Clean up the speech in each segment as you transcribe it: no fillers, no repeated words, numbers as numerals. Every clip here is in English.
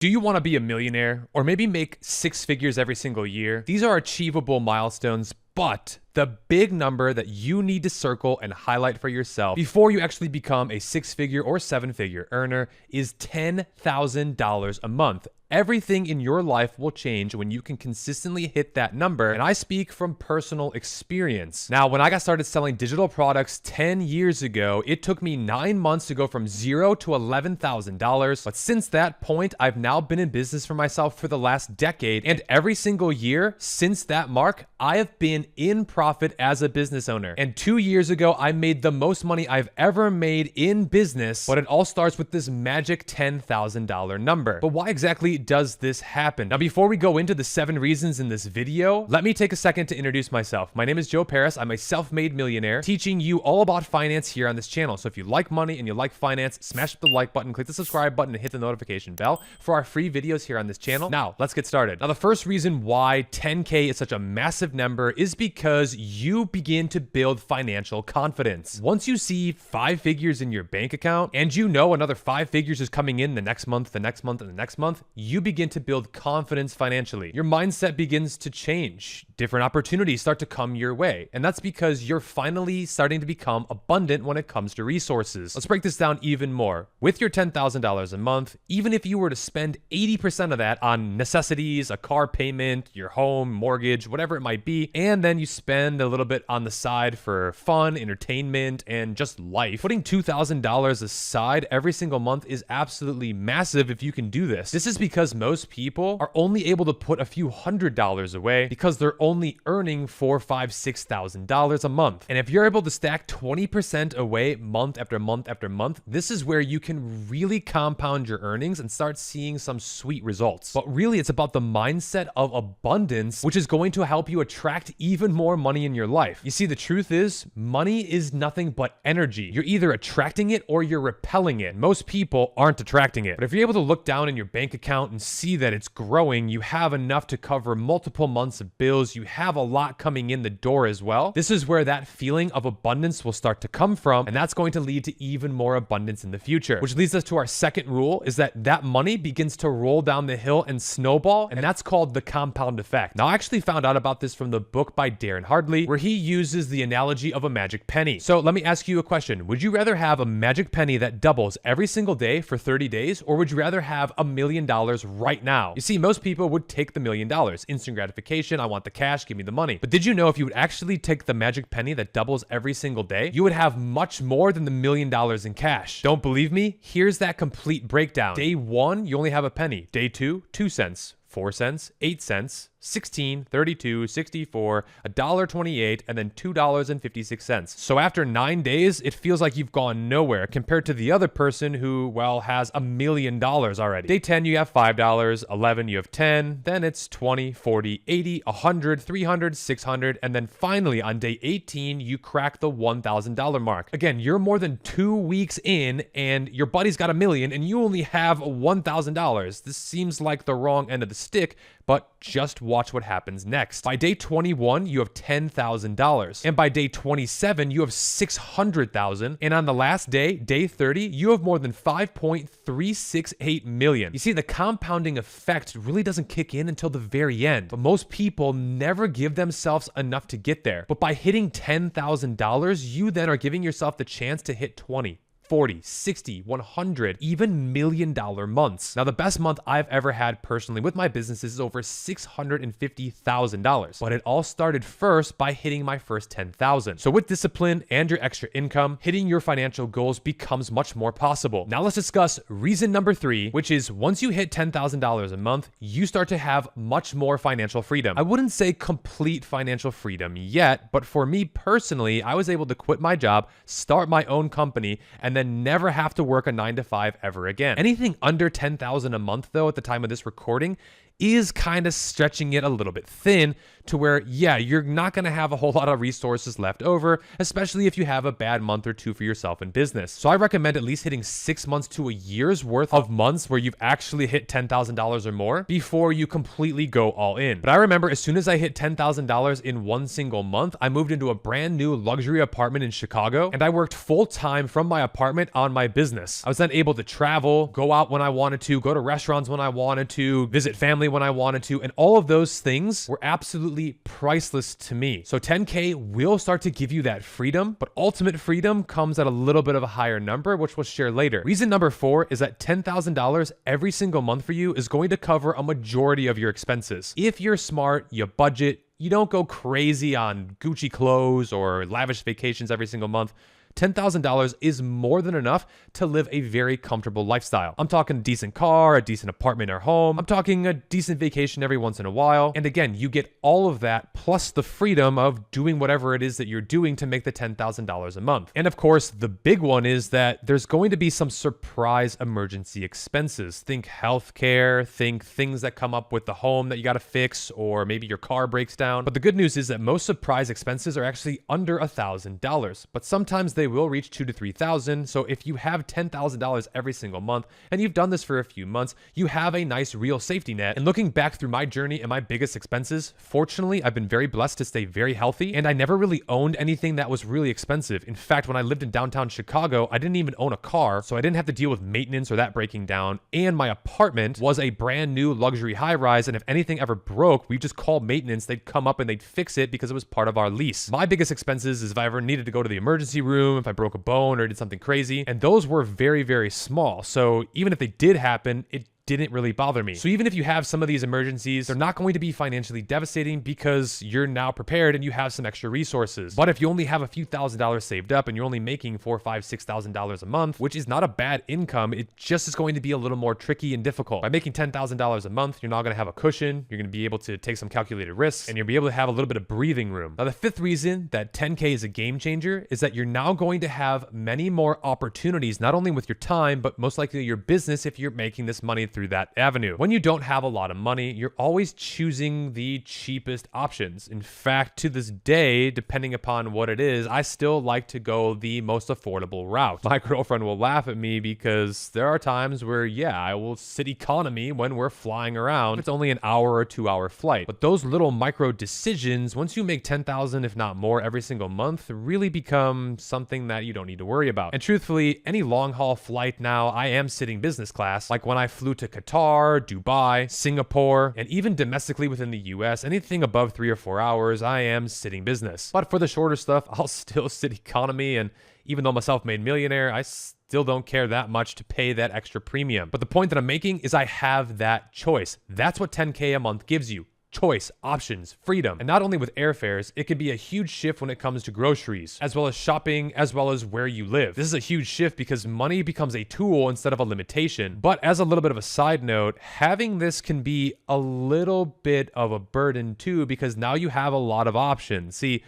Do you want to be a millionaire or maybe make six figures every single year? These are achievable milestones, but the big number that you need to circle and highlight for yourself before you actually become a six-figure or seven-figure earner is $10,000 a month. Everything in your life will change when you can consistently hit that number, and I speak from personal experience. Now, when I got started selling digital products 10 years ago, it took me 9 months to go from $0 to $11,000, but since that point, I've now been in business for myself for the last decade, and every single year since that mark, I have been in profit as a business owner. And 2 years ago, I made the most money I've ever made in business, but it all starts with this magic $10,000 number. But why exactly does this happen? Now, before we go into the 7 reasons in this video, let me take a second to introduce myself. My name is Joe Parys. I'm a self-made millionaire teaching you all about finance here on this channel. So if you like money and you like finance, smash the like button, click the subscribe button, and hit the notification bell for our free videos here on this channel. Now, let's get started. Now, the first reason why 10K is such a massive number is because you begin to build financial confidence. Once you see 5 figures in your bank account and you know another 5 figures is coming in the next month, the next month, and the next month, you begin to build confidence financially. Your mindset begins to change. Different opportunities start to come your way. And that's because you're finally starting to become abundant when it comes to resources. Let's break this down even more. With your $10,000 a month, even if you were to spend 80% of that on necessities, a car payment, your home, mortgage, whatever it might be, and then you spend a little bit on the side for fun, entertainment, and just life, putting $2,000 aside every single month is absolutely massive if you can do this. This is because most people are only able to put a few $100s away because they're only earning $4,000, $5,000, $6,000 a month. And if you're able to stack 20% away month after month after month, this is where you can really compound your earnings and start seeing some sweet results. But really, it's about the mindset of abundance, which is going to help you attract even more money in your life. You see, the truth is, money is nothing but energy. You're either attracting it or you're repelling it. Most people aren't attracting it. But if you're able to look down in your bank account and see that it's growing, you have enough to cover multiple months of bills, you have a lot coming in the door as well. This is where that feeling of abundance will start to come from, and that's going to lead to even more abundance in the future. Which leads us to our second rule, is that money begins to roll down the hill and snowball, and that's called the compound effect. Now, I actually found out about this from the book by Darren Hardley, where he uses the analogy of a magic penny. So let me ask you a question. Would you rather have a magic penny that doubles every single day for 30 days, or would you rather have $1 million right now? You see, most people would take the $1 million. Instant gratification, I want the cash, give me the money. But did you know if you would actually take the magic penny that doubles every single day, you would have much more than the $1 million in cash? Don't believe me? Here's that complete breakdown. Day 1, you only have a penny. Day 2, 2 cents. 4 cents, 8 cents, 16, 32, 64, $1.28, and then $2.56. So after 9 days, it feels like you've gone nowhere compared to the other person who, well, has $1 million already. Day 10, you have $5, 11, you have 10, then it's 20, 40, 80, 100, 300, 600, and then finally on day 18, you crack the $1,000 mark. Again, you're more than 2 weeks in and your buddy's got $1 million and you only have $1,000. This seems like the wrong end of the stick, but just watch what happens next. By day 21, you have $10,000. And by day 27, you have $600,000. And on the last day, day 30, you have more than $5.368 million. You see, the compounding effect really doesn't kick in until the very end. But most people never give themselves enough to get there. But by hitting $10,000, you then are giving yourself the chance to hit 20. 40, 60, 100, even $1 million months. Now, the best month I've ever had personally with my business is over $650,000. But it all started first by hitting my first 10,000. So with discipline and your extra income, hitting your financial goals becomes much more possible. Now let's discuss reason number 3, which is once you hit $10,000 a month, you start to have much more financial freedom. I wouldn't say complete financial freedom yet, but for me personally, I was able to quit my job, start my own company, and then never have to work a 9 to 5 ever again. Anything under $10,000 a month, though, at the time of this recording, is kind of stretching it a little bit thin to where, yeah, you're not going to have a whole lot of resources left over, especially if you have a bad month or two for yourself in business. So I recommend at least hitting 6 months to a year's worth of months where you've actually hit $10,000 or more before you completely go all in. But I remember as soon as I hit $10,000 in one single month, I moved into a brand new luxury apartment in Chicago, and I worked full time from my apartment apartment on my business. I was then able to travel, go out when I wanted to, go to restaurants when I wanted to, visit family when I wanted to, and all of those things were absolutely priceless to me. So 10K will start to give you that freedom, but ultimate freedom comes at a little bit of a higher number, which we'll share later. Reason number 4 is that $10,000 every single month for you is going to cover a majority of your expenses. If you're smart, you budget, you don't go crazy on Gucci clothes or lavish vacations every single month, $10,000 is more than enough to live a very comfortable lifestyle. I'm talking a decent car, a decent apartment or home. I'm talking a decent vacation every once in a while. And again, you get all of that plus the freedom of doing whatever it is that you're doing to make the $10,000 a month. And of course, the big one is that there's going to be some surprise emergency expenses. Think healthcare, think things that come up with the home that you got to fix, or maybe your car breaks down. But the good news is that most surprise expenses are actually under $1,000, but sometimes they will reach $2,000 to $3,000. So if you have $10,000 every single month and you've done this for a few months, you have a nice real safety net. And looking back through my journey and my biggest expenses, fortunately, I've been very blessed to stay very healthy, and I never really owned anything that was really expensive. In fact, when I lived in downtown Chicago, I didn't even own a car, so I didn't have to deal with maintenance or that breaking down. And my apartment was a brand new luxury high rise, and if anything ever broke, we just called maintenance. They'd come up and they'd fix it because it was part of our lease. My biggest expenses is if I ever needed to go to the emergency room, if I broke a bone or did something crazy, and those were very, very small. So even if they did happen, it didn't really bother me. So even if you have some of these emergencies, they're not going to be financially devastating because you're now prepared and you have some extra resources. But if you only have a few $1,000s saved up and you're only making $4,000, $5,000, $6,000 a month, which is not a bad income, it just is going to be a little more tricky and difficult. By making $10,000 a month, you're not going to have a cushion. You're going to be able to take some calculated risks, and you'll be able to have a little bit of breathing room. Now, the 5th reason that 10K is a game changer is that you're now going to have many more opportunities, not only with your time, but most likely your business if you're making this money through that avenue. When you don't have a lot of money, you're always choosing the cheapest options. In fact, to this day, depending upon what it is, I still like to go the most affordable route. My girlfriend will laugh at me because there are times where, yeah, I will sit economy when we're flying around. It's only an hour or 2-hour flight. But those little micro decisions, once you make $10,000, if not more every single month, really become something that you don't need to worry about. And truthfully, any long haul flight now, I am sitting business class. Like when I flew to Qatar, Dubai, Singapore, and even domestically within the US, anything above 3 or 4 hours, I am sitting business. But for the shorter stuff, I'll still sit economy, and even though I'm a self-made millionaire, I still don't care that much to pay that extra premium. But the point that I'm making is I have that choice. That's what 10K a month gives you. Choice, options, freedom. And not only with airfares, it can be a huge shift when it comes to groceries, as well as shopping, as well as where you live. This is a huge shift because money becomes a tool instead of a limitation. But as a little bit of a side note, having this can be a little bit of a burden too, because now you have a lot of options. See,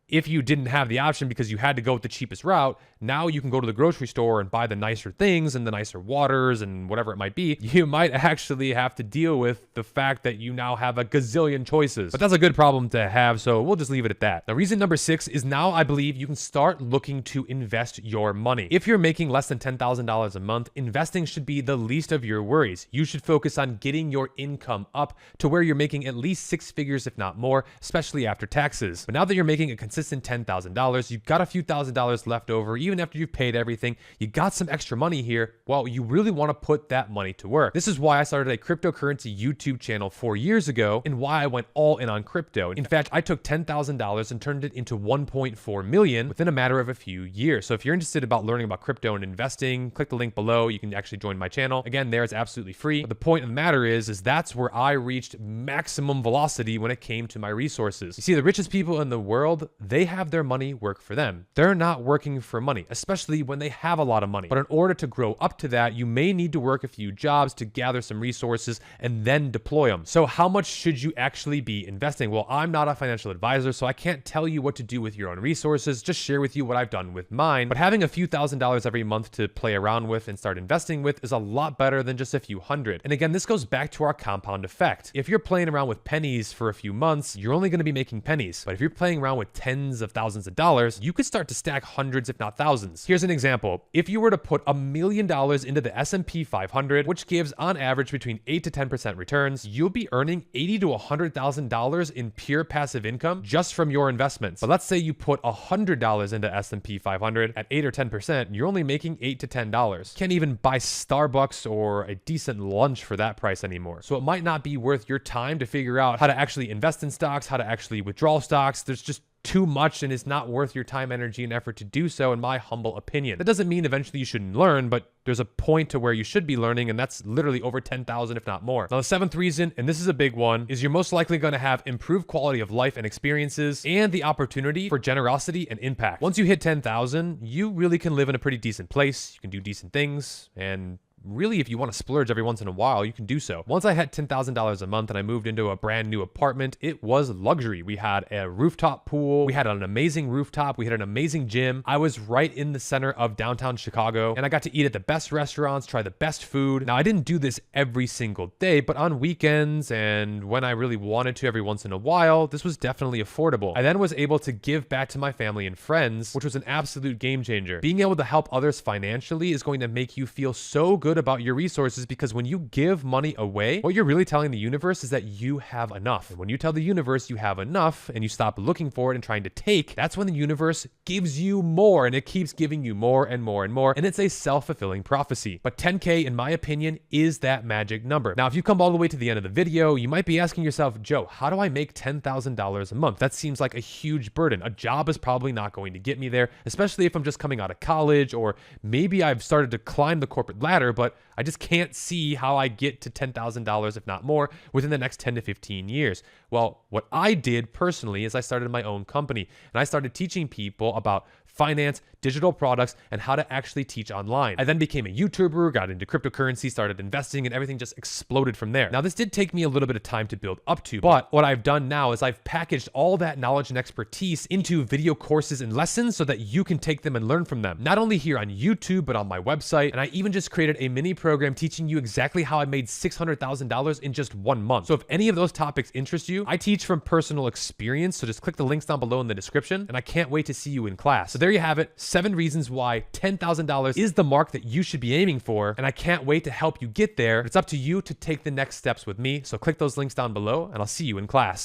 if you didn't have the option because you had to go with the cheapest route, now you can go to the grocery store and buy the nicer things and the nicer waters and whatever it might be. You might actually have to deal with the fact that you now have a gazillion choices. But that's a good problem to have, so we'll just leave it at that. Now, reason number 6 is now I believe you can start looking to invest your money. If you're making less than $10,000 a month, investing should be the least of your worries. You should focus on getting your income up to where you're making at least 6 figures, if not more, especially after taxes. But now that you're making a consistent $10,000, you've got a few $1,000s left over, even after you've paid everything, you got some extra money here. Well, you really want to put that money to work. This is why I started a cryptocurrency YouTube channel 4 years ago and why I went all in on crypto. In fact, I took $10,000 and turned it into 1.4 million within a matter of a few years. So if you're interested about learning about crypto and investing, click the link below. You can actually join my channel. Again, there it's absolutely free. But the point of the matter is that's where I reached maximum velocity when it came to my resources. You see, the richest people in the world, they have their money work for them. They're not working for money, especially when they have a lot of money. But in order to grow up to that, you may need to work a few jobs to gather some resources and then deploy them. So how much should you actually be investing? Well, I'm not a financial advisor, so I can't tell you what to do with your own resources, just share with you what I've done with mine. But having a few $1,000s every month to play around with and start investing with is a lot better than just a few hundred. And again, this goes back to our compound effect. If you're playing around with pennies for a few months, you're only going to be making pennies. But if you're playing around with tens of thousands of dollars, you could start to stack hundreds, if not thousands. Here's an example. If you were to put $1 million into the S&P 500, which gives on average between 8 to 10% returns, you'll be earning $80,000 to $100,000 in pure passive income just from your investments. But let's say you put $100 into S&P 500 at 8 or 10%, you're only making $8 to $10. Can't even buy Starbucks or a decent lunch for that price anymore. So it might not be worth your time to figure out how to actually invest in stocks, how to actually withdraw stocks. There's just too much, and it's not worth your time, energy, and effort to do so, in my humble opinion. That doesn't mean eventually you shouldn't learn, but there's a point to where you should be learning, and that's literally over 10,000, if not more. Now, the seventh reason, and this is a big one, is you're most likely going to have improved quality of life and experiences and the opportunity for generosity and impact. Once you hit 10,000, you really can live in a pretty decent place. You can do decent things, and really, if you want to splurge every once in a while, you can do so. Once I had $10,000 a month and I moved into a brand new apartment, it was luxury. We had a rooftop pool. We had an amazing rooftop. We had an amazing gym. I was right in the center of downtown Chicago, and I got to eat at the best restaurants, try the best food. Now, I didn't do this every single day, but on weekends and when I really wanted to every once in a while, this was definitely affordable. I then was able to give back to my family and friends, which was an absolute game changer. Being able to help others financially is going to make you feel so good about your resources, because when you give money away, what you're really telling the universe is that you have enough. And when you tell the universe you have enough and you stop looking for it and trying to take, that's when the universe gives you more, and it keeps giving you more and more and more. And it's a self-fulfilling prophecy. But 10K, in my opinion, is that magic number. Now, if you come all the way to the end of the video, you might be asking yourself, Joe, how do I make $10,000 a month? That seems like a huge burden. A job is probably not going to get me there, especially if I'm just coming out of college, or maybe I've started to climb the corporate ladder, but I just can't see how I get to $10,000, if not more, within the next 10 to 15 years. Well, what I did personally is I started my own company, and I started teaching people about finance, digital products, and how to actually teach online. I then became a YouTuber, got into cryptocurrency, started investing, and everything just exploded from there. Now, this did take me a little bit of time to build up to, but what I've done now is I've packaged all that knowledge and expertise into video courses and lessons so that you can take them and learn from them. Not only here on YouTube, but on my website. And I even just created a mini program teaching you exactly how I made $600,000 in just 1 month. So if any of those topics interest you, I teach from personal experience. So just click the links down below in the description, and I can't wait to see you in class. So there you have it. 7 reasons why $10,000 is the mark that you should be aiming for. And I can't wait to help you get there. It's up to you to take the next steps with me. So click those links down below, and I'll see you in class.